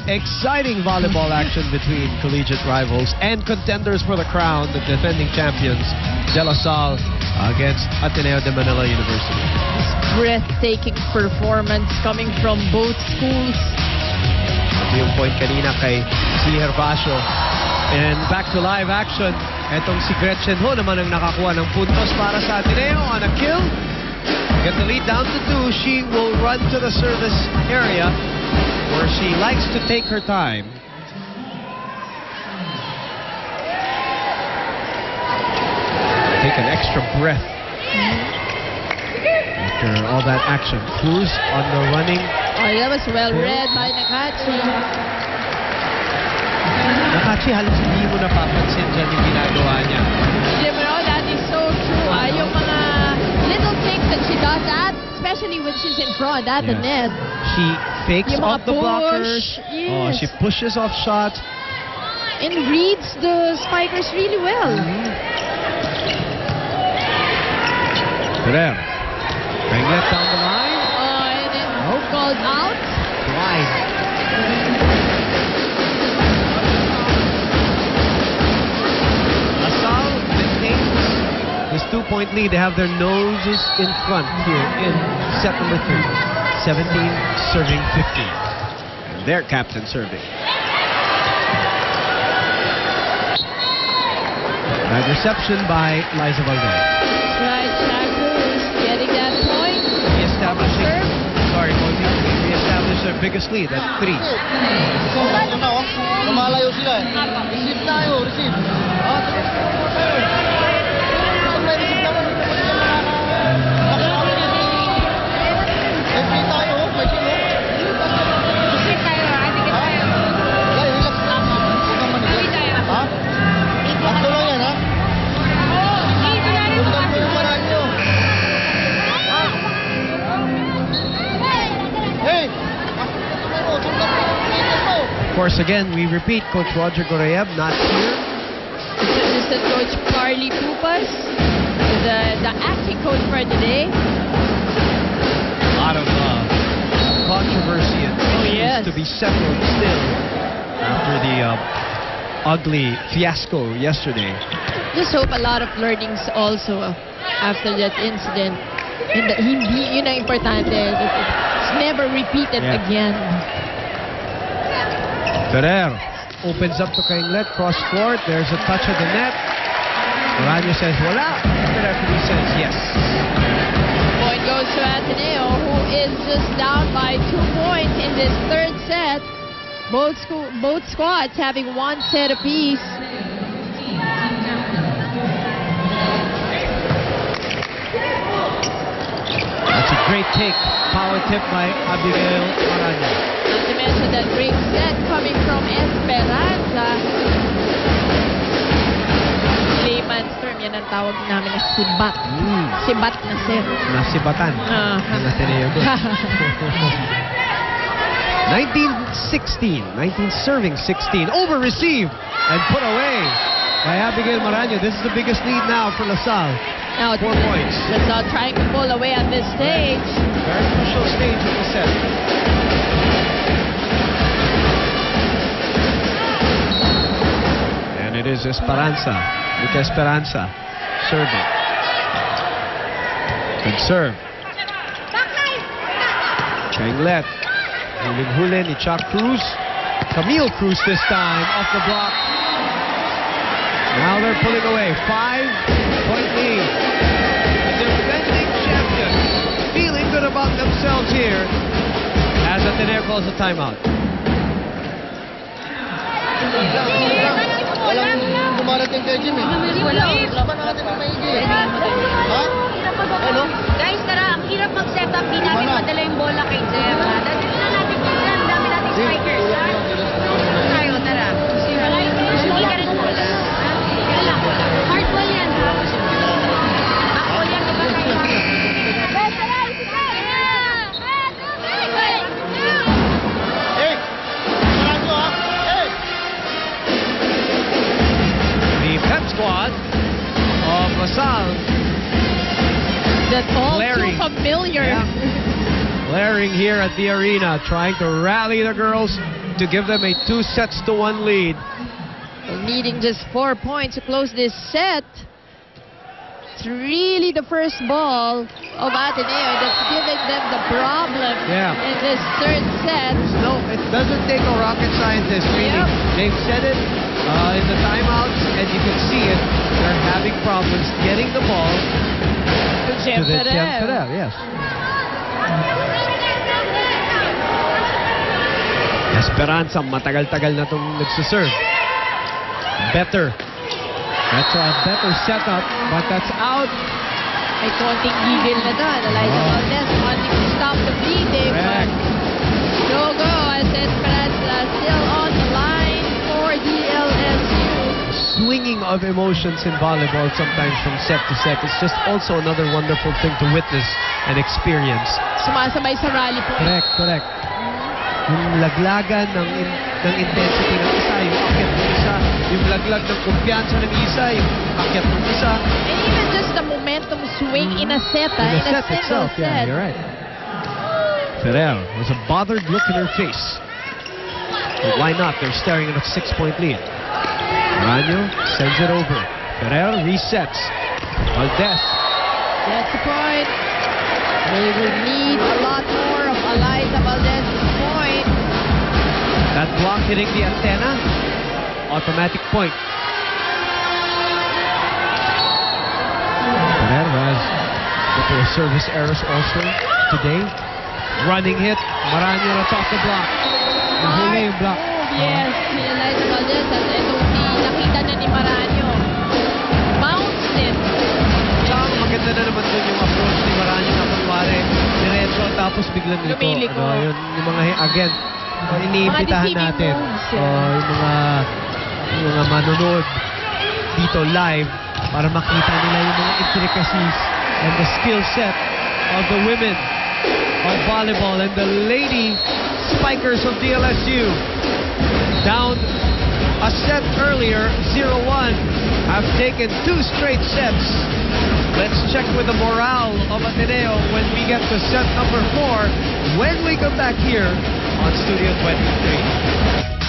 exciting volleyball action between collegiate rivals and contenders for the crown, the defending champions, De La Salle against Ateneo de Manila University. This breathtaking performance coming from both schools. Ito yung point kanina kay si Herbacio. And back to live action. Etong si Gretchen Ho naman ang nakakuha ng puntos para sa Ateneo on a kill. Get the lead down to 2. She will run to the service area where she likes to take her time. Take an extra breath after all that action. Cruz on the running. Oh, that was well read by Nakachi. Nakachi, halos hindi mo napapansin dyan yung ginagawa niya. That is so true. Yung mga little things that she does, especially when she's in front at the net. She fakes off the blockers. Yes. Oh, she pushes off shots. And reads the spikers really well. Ferrer. Penglet down the line. And then called out. Wide. La Salle maintains this 2-point lead. They have their noses in front here in set number 3. 17 serving 15. And their captain serving. Bad reception by Liza Valdez. That's right, Shaku is getting that point. Reestablish their biggest lead at 3. Lumalayo sila eh. Receive tayo, receive. Of course, again, we repeat, Coach Roger Goreyev not here. Assistant Coach Carly Pupas, the acting coach for today. A lot of controversy and issues to be settled still after the ugly fiasco yesterday. Just hope a lot of learnings also after that incident. And hindi yun ang importante. It's never repeated again. Ferrer opens up to Kainglet, cross court. There's a touch of the net. Morano says, wala. The referee says, yes. Point goes to Ateneo, who is just down by 2 points in this third set. Both squads having 1 set apiece. That's a great take. Power tip by Abigail Marano. Not to mention that great set coming from Esperanza. Layman's term, yan ang tawag namin na sibat. Sibat na set. Nasibatan. Ng Ateneo doon. 19-16. 19 serving 16. Over received and put away by Abigail Marano. This is the biggest lead now for La Salle. Now, 4 points. Let's not trying to pull away at this stage. Very crucial stage of the set. And it is Esperanza. Mica Esperanza serving. Good serve. Kainglet. Huling-huli ni Chuck Cruz. Camille Cruz this time off the block. Now they're pulling away. 5-point lead. The defending champions feeling good about themselves here as Ateneo calls a timeout. Walang dumarating kay Jimmy. Laban natin ang maigi. Ha? Ano? Guys, tara, ang hirap mag-set up. Di namin madala yung bola kay Jeff. Dati na natin pizza. Ang dami natin strikers. Tayo, tara. Hindi ka rin bola. Hard ball yan, ha? Back ball yan, diba kayo? Hey! Marano ha? Hey! The pep squad of La Salle. That's all Larry. too familiar. Yeah. Larry cheering here at the arena, trying to rally the girls to give them a 2-1 lead. Needing just 4 points to close this set. It's really the first ball of Ateneo that's giving them the problem in this third set. No, it doesn't take a rocket scientist, really. Yep. They've said it in the timeouts, and you can see it. They're having problems getting the ball to the Ferrer, yes. Esperanza, matagal-tagal na itong nagsuserve. Better. That's a better setup, but that's out. May konting gigil na doon. Eliza Valdez wanting to stop the bleeding, but no go as Esperanza still on the line for DLSU. Swinging of emotions in volleyball sometimes from set to set. It's just also another wonderful thing to witness and experience. Sumasabay sa rally po. Correct. Yung laglagan ng intensity ng isa, yung akyat ng isa, yung laglag ng kumpiyansa ng isa, yung akyat ng isa. And even just the momentum swing in a set, in a set single itself, set. yeah, you're right. Ferrer, there's a bothered look in her face. But why not? They're staring at a 6-point lead. Maranyo sends it over. Ferrer resets. Valdez. That's the point. They would need a lot more of Eliza Valdez's point. That block hitting the antenna, automatic point. Ferrer has a couple of service errors also today. Running hit, Maranyo that's off the block. Nahuli yung block. Yes, si Eliza Valdez at itong nakita na ni Maranyo. Bounce din. Tsaka maganda na naman doon yung approach ni Maranyo na kunwari diretso tapos biglang ito. Lumiliko. Yung mga, again, iniimbitahan natin. Yung mga manonood dito live para makita nila yung mga intricacies and the skill set of the women of volleyball and the lady spikers of DLSU. Down a set earlier, 0-1, have taken 2 straight sets. Let's check with the morale of Ateneo when we get to set number 4 when we come back here on Studio 23.